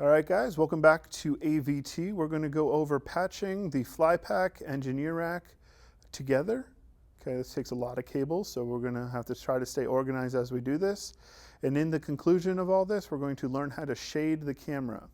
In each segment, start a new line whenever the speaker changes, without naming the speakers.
All right, guys, welcome back to AVT. We're going to go over patching the FlyPack Engineer Rack together. Okay, this takes a lot of cables, so we're going to have to try to stay organized as we do this. And in the conclusion of all this, we're going to learn how to shade the camera.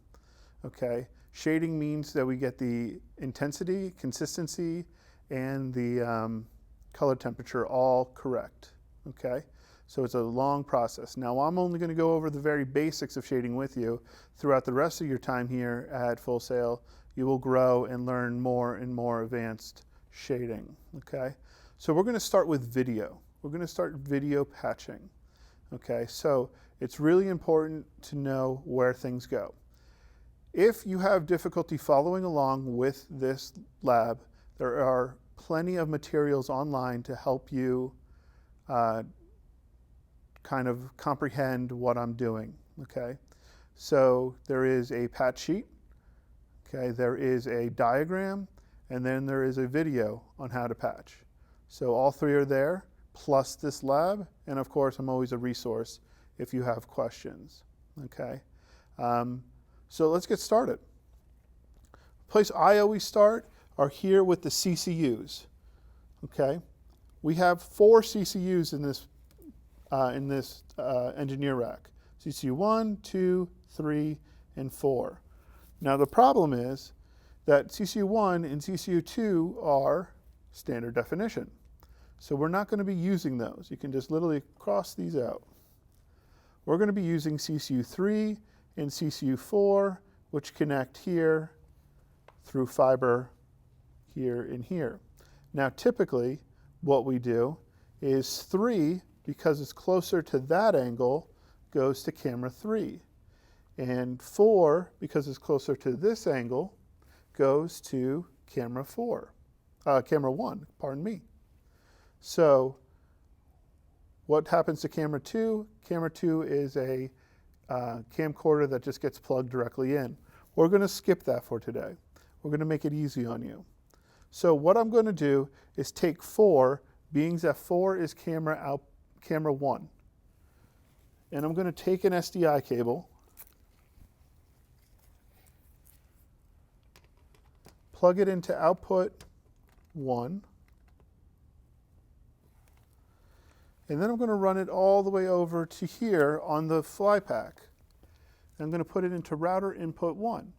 Okay, shading means that we get the intensity, consistency, and the color temperature all correct. Okay. So it's a long process. Now I'm only going to go over the very basics of shading with you. Throughout the rest of your time here at Full Sail, you will grow and learn more and more advanced shading. Okay? So we're going to start with video. We're going to start video patching. Okay? So it's really important to know where things go. If you have difficulty following along with this lab, there are plenty of materials online to help you kind of comprehend what I'm doing, okay? So there is a patch sheet, okay? There is a diagram, and then there is a video on how to patch. So all three are there, plus this lab, and of course I'm always a resource if you have questions, okay? So let's get started. The place I always start are here with the CCUs, okay? We have 4 CCUs in this engineer rack. CCU 1, 2, 3, and 4. Now the problem is that CCU 1 and CCU 2 are standard definition. So we're not going to be using those. You can just literally cross these out. We're going to be using CCU 3 and CCU 4, which connect here through fiber here and here. Now typically what we do is 3, because it's closer to that angle, goes to camera 3. And 4, because it's closer to this angle, goes to camera 1, pardon me. So what happens to camera 2? Camera 2 is a camcorder that just gets plugged directly in. We're going to skip that for today. We're going to make it easy on you. So what I'm going to do is take 4, being that 4 is camera 1. And I'm going to take an SDI cable, plug it into output 1, and then I'm going to run it all the way over to here on the FlyPack. I'm going to put it into router input 1.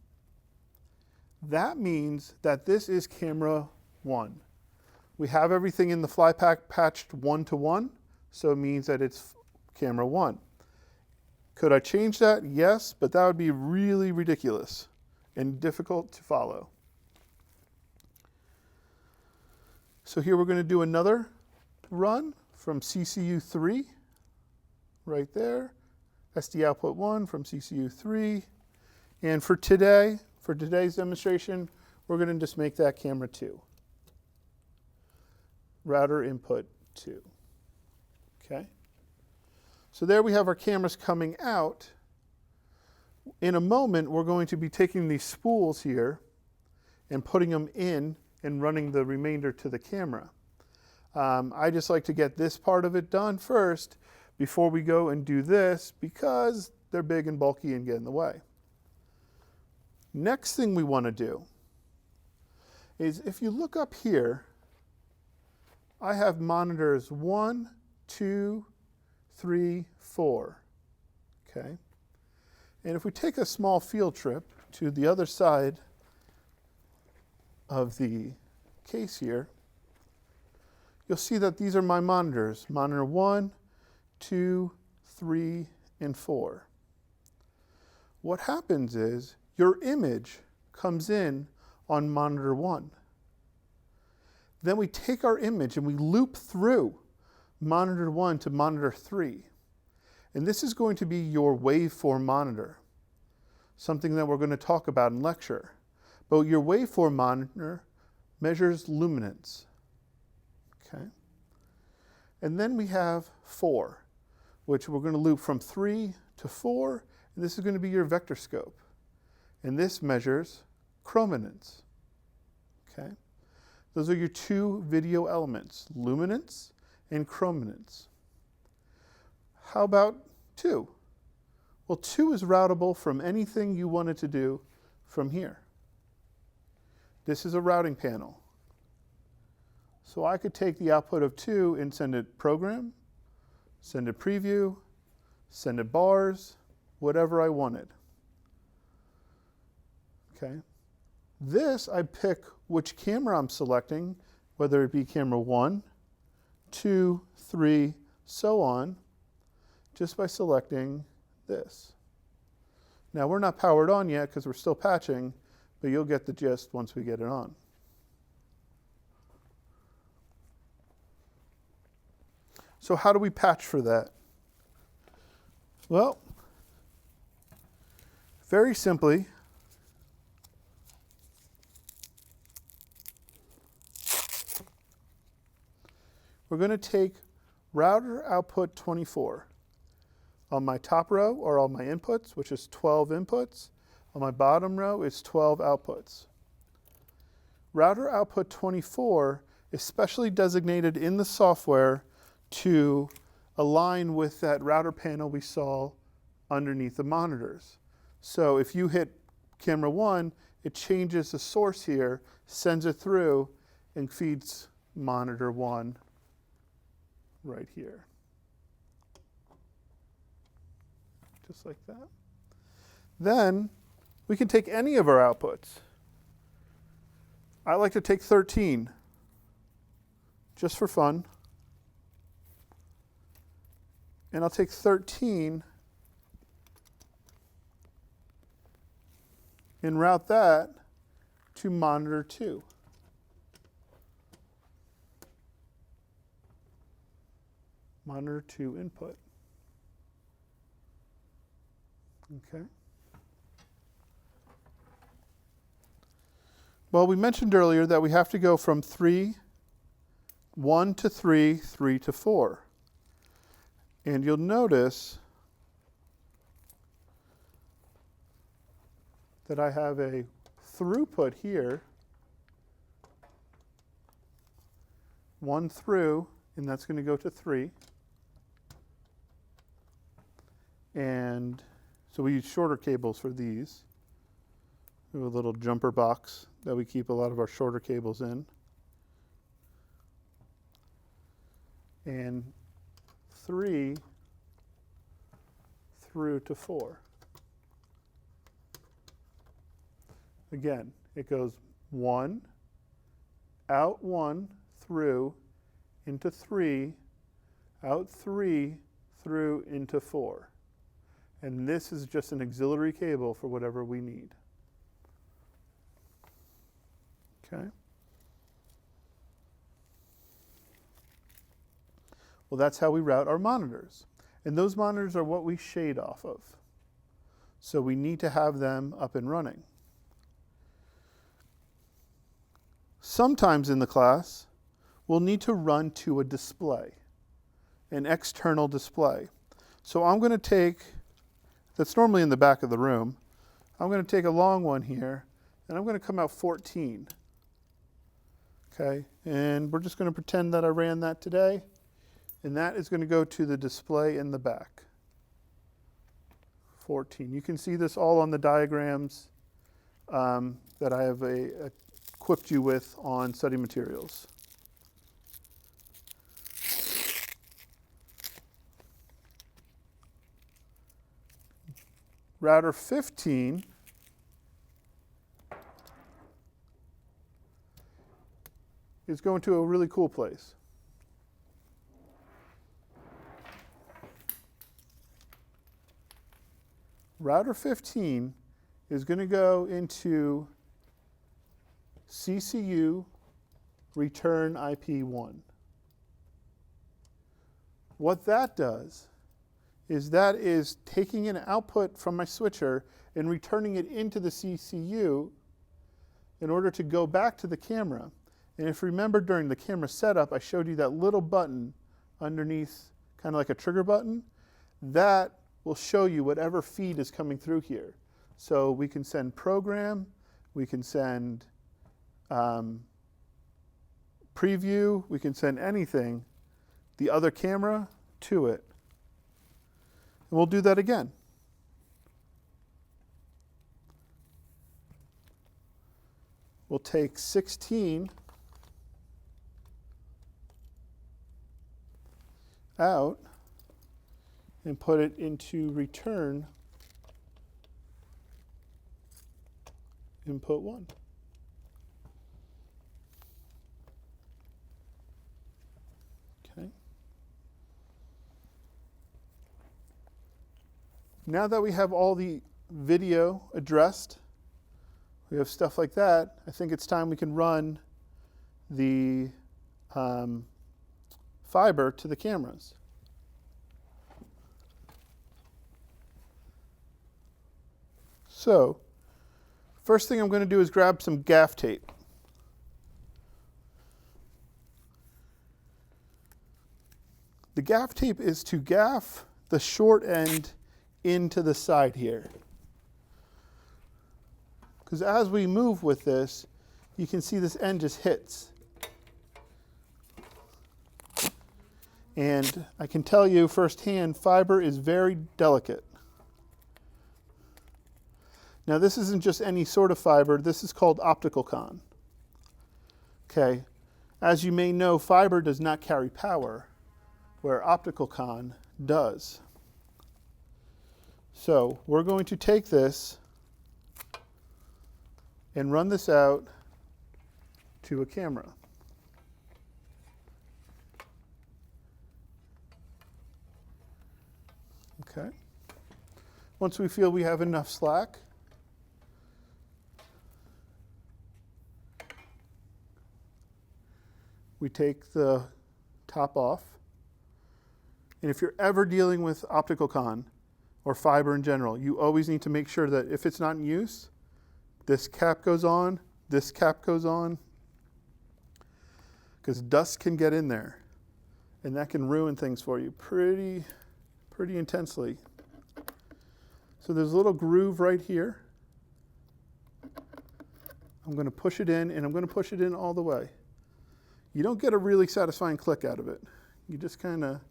That means that this is camera 1. We have everything in the FlyPack patched 1 to 1. So it means that it's camera 1. Could I change that? Yes, but that would be really ridiculous and difficult to follow. So here we're going to do another run from CCU 3, right there. SD output 1 from CCU 3. And for today's demonstration, we're going to just make that camera 2. Router input 2. Okay, so there we have our cameras coming out. In a moment, we're going to be taking these spools here and putting them in and running the remainder to the camera. I just like to get this part of it done first before we go and do this because they're big and bulky and get in the way. Next thing we want to do is if you look up here, I have monitors 1, 2, 3, 4, okay? And if we take a small field trip to the other side of the case here, you'll see that these are my monitors, monitor 1, 2, 3, and 4. What happens is your image comes in on monitor 1. Then we take our image and we loop through monitor 1 to monitor 3. And this is going to be your waveform monitor, something that we're going to talk about in lecture. But your waveform monitor measures luminance. Okay? And then we have 4, which we're going to loop from 3 to 4, and this is going to be your vector scope. And this measures chrominance. Okay? Those are your 2 video elements, luminance and chrominance. How about 2? Well, 2 is routable from anything you wanted to do from here. This is a routing panel. So I could take the output of 2 and send it program, send it preview, send it bars, whatever I wanted. Okay. This, I pick which camera I'm selecting, whether it be camera 1, 2, 3, so on, just by selecting this. Now we're not powered on yet because we're still patching, but you'll get the gist once we get it on. So how do we patch for that? Well, very simply, we're going to take router output 24 on my top row or all my inputs, which is 12 inputs. On my bottom row is 12 outputs. Router output 24 is specially designated in the software to align with that router panel we saw underneath the monitors. So if you hit camera 1, it changes the source here, sends it through, and feeds monitor 1 right here. Just like that. Then we can take any of our outputs. I like to take 13, just for fun. And I'll take 13 and route that to monitor 2. Monitor 2 input. Okay. Well, we mentioned earlier that we have to go from 1 to 3, 3 to 4. And you'll notice that I have a throughput here, 1 through, and that's going to go to 3. And so we use shorter cables for these. We have a little jumper box that we keep a lot of our shorter cables in. And 3 through to 4. Again, it goes 1, out 1, through, into 3, out 3, through, into 4. And this is just an auxiliary cable for whatever we need. Okay. Well, that's how we route our monitors. And those monitors are what we shade off of. So we need to have them up and running. Sometimes in the class, we'll need to run to a display, an external display. So I'm going to take, that's normally in the back of the room, I'm going to take a long one here, and I'm going to come out 14. Okay, and we're just going to pretend that I ran that today, and that is going to go to the display in the back. 14. You can see this all on the diagrams that I have equipped you with on study materials. Router 15 is going to a really cool place. Router 15 is going to go into CCU return IP1. What that does is that is taking an output from my switcher and returning it into the CCU in order to go back to the camera. And if you remember during the camera setup, I showed you that little button underneath, kind of like a trigger button. That will show you whatever feed is coming through here. So we can send program, we can send preview, we can send anything, the other camera to it. And we'll do that again. we'll take 16 out and put it into return input 1. Okay. Now that we have all the video addressed, we have stuff like that, I think it's time we can run the fiber to the cameras. So, first thing I'm going to do is grab some gaff tape. The gaff tape is to gaff the short end into the side here. Because as we move with this, you can see this end just hits. And I can tell you firsthand, fiber is very delicate. Now this isn't just any sort of fiber, this is called optical con. Okay, as you may know, fiber does not carry power, where optical con does. So we're going to take this and run this out to a camera. Okay. Once we feel we have enough slack, we take the top off. And if you're ever dealing with optical con or fiber in general, you always need to make sure that if it's not in use, this cap goes on, this cap goes on, because dust can get in there and that can ruin things for you pretty intensely. So there's a little groove right here. I'm going to push it in, and I'm going to push it in all the way. You don't get a really satisfying click out of it. You just kind of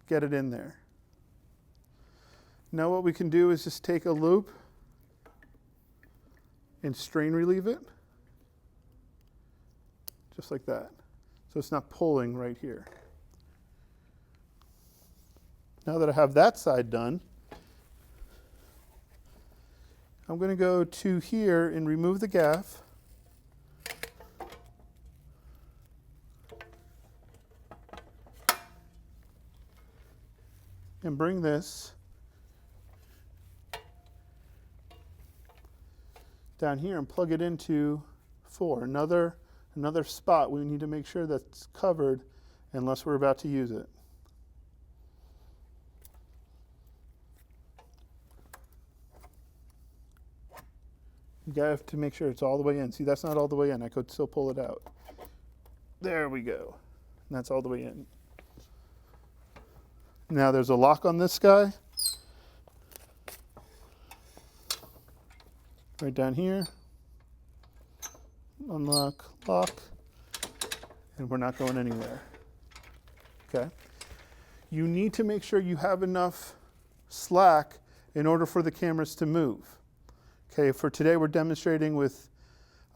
get it in there. Now what we can do is just take a loop and strain relieve it, just like that. So it's not pulling right here. Now that I have that side done, I'm going to go to here and remove the gaff. And bring this down here and plug it into 4. Another spot we need to make sure that's covered unless we're about to use it. You have to make sure it's all the way in. See, that's not all the way in. I could still pull it out. There we go. And that's all the way in. Now there's a lock on this guy. Right down here. Unlock, lock. And we're not going anywhere. Okay. You need to make sure you have enough slack in order for the cameras to move. Okay, for today we're demonstrating with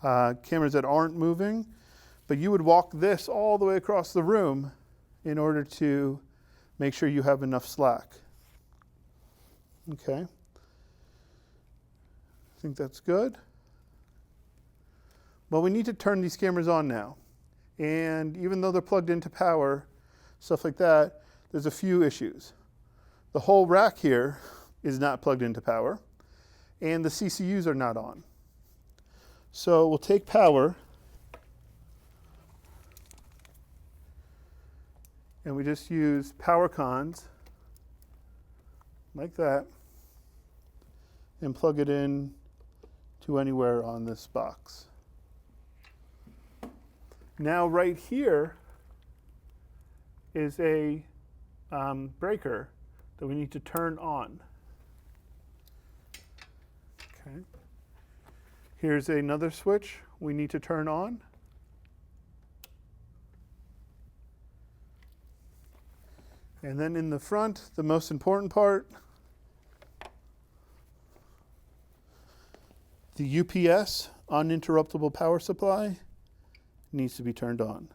cameras that aren't moving, but you would walk this all the way across the room in order to make sure you have enough slack. Okay, I think that's good. Well, we need to turn these cameras on now. And even though they're plugged into power, stuff like that, there's a few issues. The whole rack here is not plugged into power, and the CCUs are not on. So we'll take power, and we just use power cons, like that, and plug it in to anywhere on this box. Now right here is a breaker that we need to turn on. Okay. Here's another switch we need to turn on. And then in the front, the most important part, the UPS uninterruptible power supply needs to be turned on.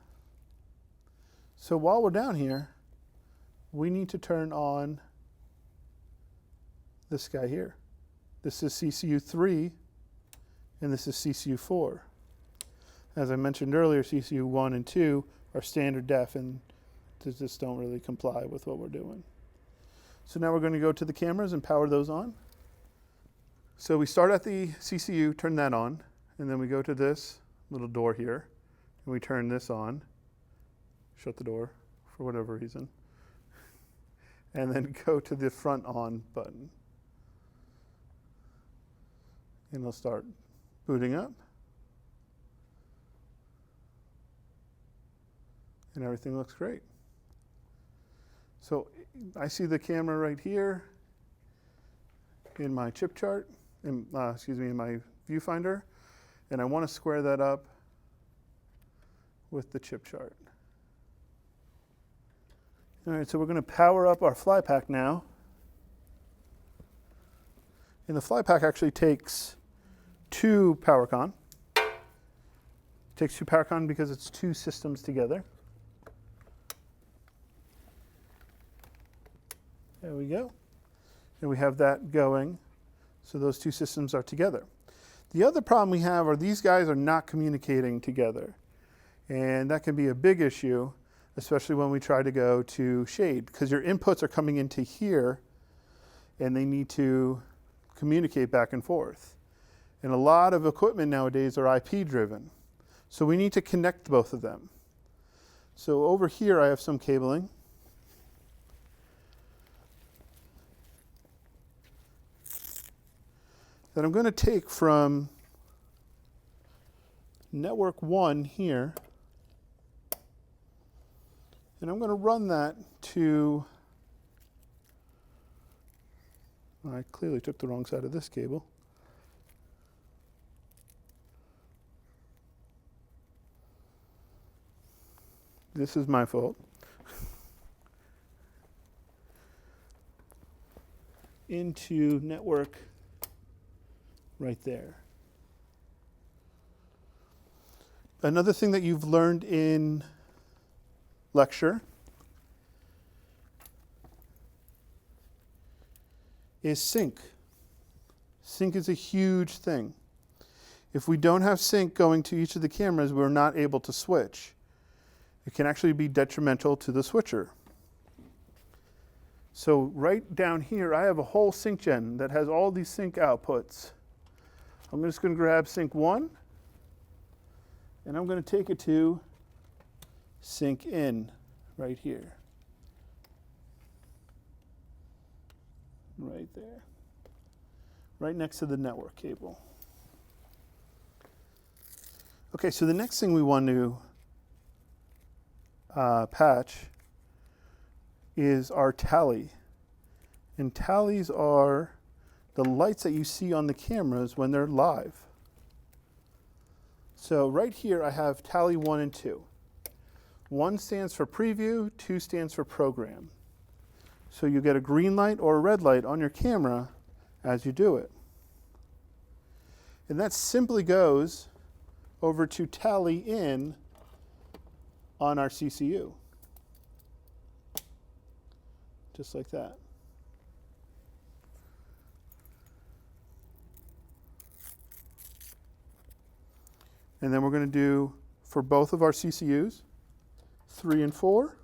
So while we're down here, we need to turn on this guy here. This is CCU3 and this is CCU4. As I mentioned earlier, CCU1 and 2 are standard def and just don't really comply with what we're doing. So now we're going to go to the cameras and power those on. So we start at the CCU, turn that on, and then we go to this little door here, and we turn this on, shut the door for whatever reason, and then go to the front on button. And it'll start booting up. And everything looks great. So I see the camera right here in my chip chart, in my viewfinder, and I want to square that up with the chip chart. All right, so we're going to power up our fly pack now. And the fly pack actually takes 2 PowerCon. It takes 2 PowerCon because it's 2 systems together. There we go. And we have that going. So those 2 systems are together. The other problem we have are these guys are not communicating together. And that can be a big issue, especially when we try to go to shade, because your inputs are coming into here and they need to communicate back and forth. And a lot of equipment nowadays are IP driven. So we need to connect both of them. So over here I have some cabling. That I'm going to take from network 1 here, and I'm going to run that to, I clearly took the wrong side of this cable. This is my fault. Into network right there. Another thing that you've learned in lecture is sync. Sync is a huge thing. If we don't have sync going to each of the cameras, we're not able to switch. It can actually be detrimental to the switcher. So right down here, I have a whole sync gen that has all these sync outputs. I'm just going to grab sync 1, and I'm going to take it to sync in right here. Right there. Right next to the network cable. Okay, so the next thing we want to patch is our tally. And tallies are the lights that you see on the cameras when they're live. So right here I have tally 1 and 2. 1 stands for preview, 2 stands for program. So you get a green light or a red light on your camera as you do it. And that simply goes over to tally in on our CCU. Just like that. And then we're going to do, for both of our CCUs, 3 and 4.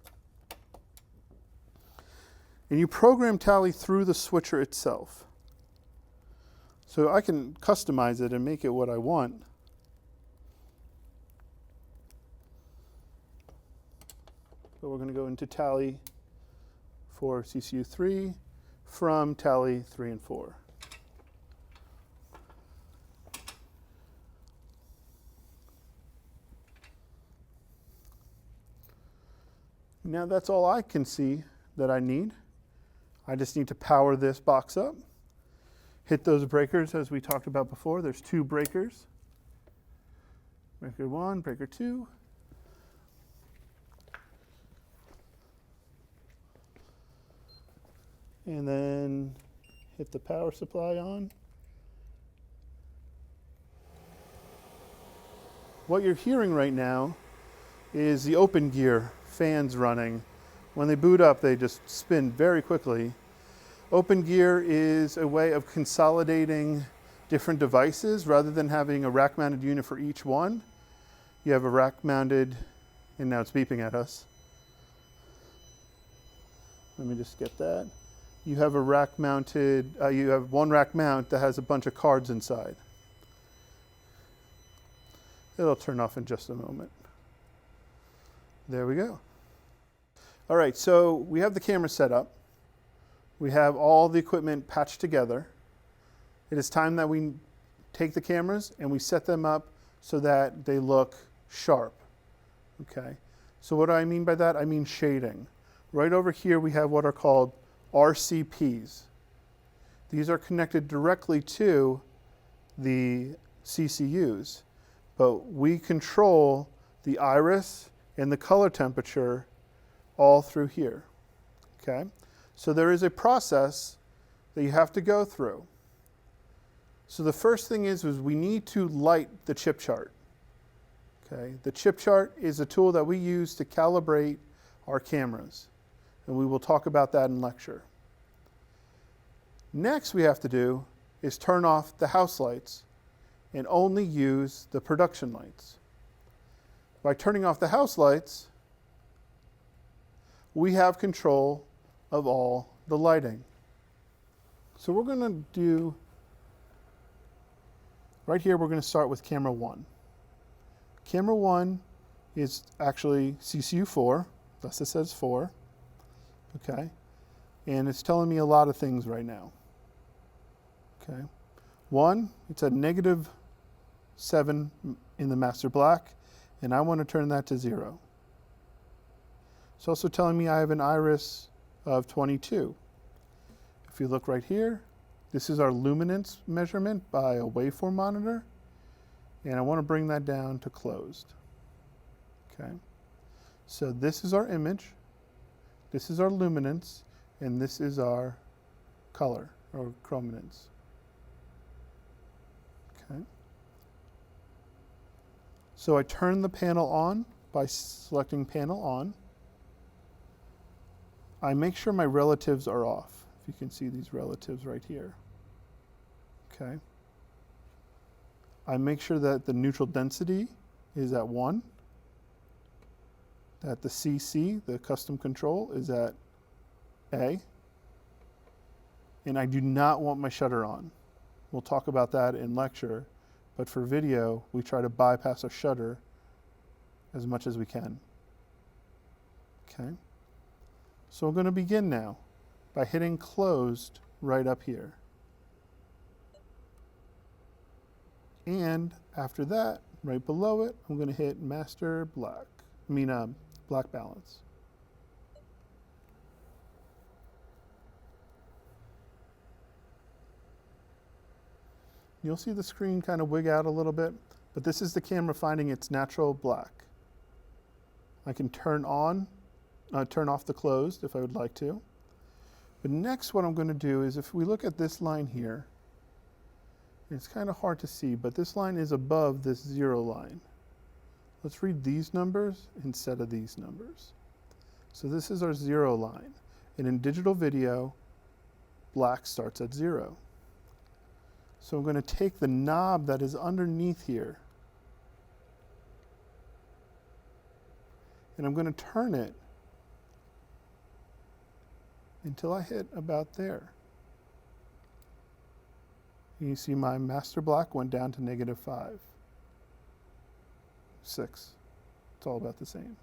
And you program tally through the switcher itself. So I can customize it and make it what I want. But we're going to go into tally for CCU 3 from tally 3 and 4. Now that's all I can see that I need. I just need to power this box up. Hit those breakers as we talked about before. There's 2 breakers. Breaker 1, breaker 2. And then hit the power supply on. What you're hearing right now is the open gear fans running. When they boot up, they just spin very quickly. Open gear is a way of consolidating different devices rather than having a rack mounted unit for each one. You have a rack mounted, and now it's beeping at us. Let me just get that. You have a rack mounted, you have one rack mount that has a bunch of cards inside. It'll turn off in just a moment. There we go. All right, so we have the camera set up. We have all the equipment patched together. It is time that we take the cameras and we set them up so that they look sharp. Okay, so what do I mean by that? I mean shading. Right over here we have what are called RCPs. These are connected directly to the CCUs, but we control the iris and the color temperature all through here. Okay, so there is a process that you have to go through. So the first thing is we need to light the chip chart. Okay, the chip chart is a tool that we use to calibrate our cameras, and we will talk about that in lecture. Next we have to do is turn off the house lights and only use the production lights. By turning off the house lights, we have control of all the lighting. So we're going to do, right here we're going to start with camera 1. Camera 1 is actually CCU4, thus it says 4, okay? And it's telling me a lot of things right now, okay? 1, it's at -7 in the master black, and I want to turn that to 0. It's also telling me I have an iris of 22. If you look right here, this is our luminance measurement by a waveform monitor, and I want to bring that down to closed. Okay, so this is our image, this is our luminance, and this is our color or chrominance. Okay, so I turn the panel on by selecting panel on. I make sure my relatives are off. If you can see these relatives right here. Okay. I make sure that the neutral density is at 1, that the CC, the custom control, is at A, and I do not want my shutter on. We'll talk about that in lecture, but for video, we try to bypass our shutter as much as we can. Okay. So we're going to begin now by hitting closed right up here. And after that, right below it, I'm going to hit master black, black balance. You'll see the screen kind of wig out a little bit, but this is the camera finding its natural black. I can turn off the closed if I would like to. But next what I'm going to do is, if we look at this line here, it's kind of hard to see, but this line is above this 0 line. Let's read these numbers instead of these numbers. So this is our 0 line. And in digital video, black starts at 0. So I'm going to take the knob that is underneath here, and I'm going to turn it until I hit about there. And you see my master black went down to -5, 6. It's all about the same.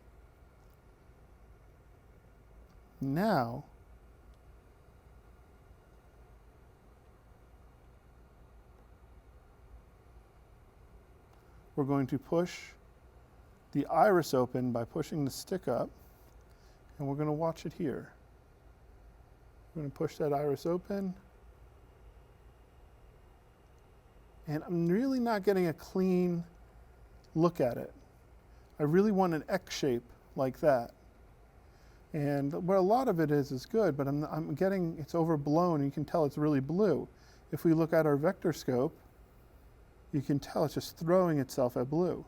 Now, we're going to push the iris open by pushing the stick up, and we're going to watch it here. We're going to push that iris open, and I'm really not getting a clean look at it. I really want an X shape like that. And where a lot of it is good, but I'm getting, it's overblown, and you can tell it's really blue. If we look at our vector scope, you can tell it's just throwing itself at blue.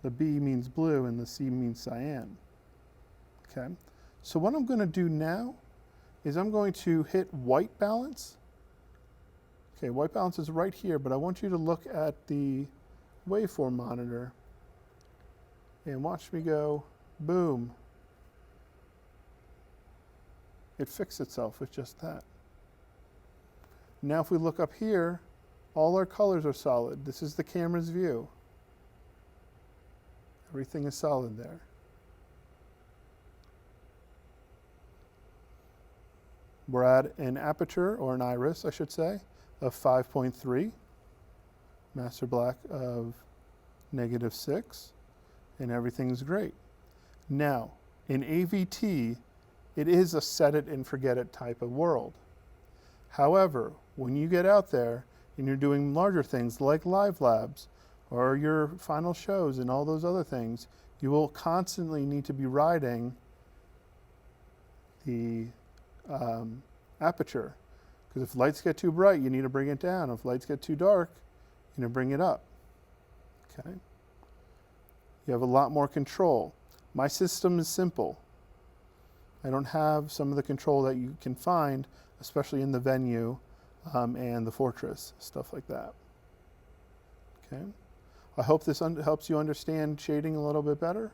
The B means blue and the C means cyan. Okay, so what I'm going to do now is I'm going to hit white balance. Okay, white balance is right here, but I want you to look at the waveform monitor and watch me go, boom. It fixed itself with just that. Now if we look up here, all our colors are solid. This is the camera's view. Everything is solid there. We're at an aperture, or an iris, I should say, of 5.3, master black of -6, and everything's great. Now, in AVT, it is a set it and forget it type of world. However, when you get out there and you're doing larger things like live labs or your final shows and all those other things, you will constantly need to be riding the aperture. Because if lights get too bright, you need to bring it down. If lights get too dark, you need to bring it up. Okay? You have a lot more control. My system is simple. I don't have some of the control that you can find, especially in the venue and the Fortress, stuff like that. Okay? I hope this helps you understand shading a little bit better.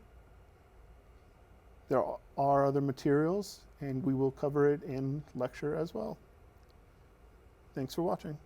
There are other materials, and we will cover it in lecture as well. Thanks for watching.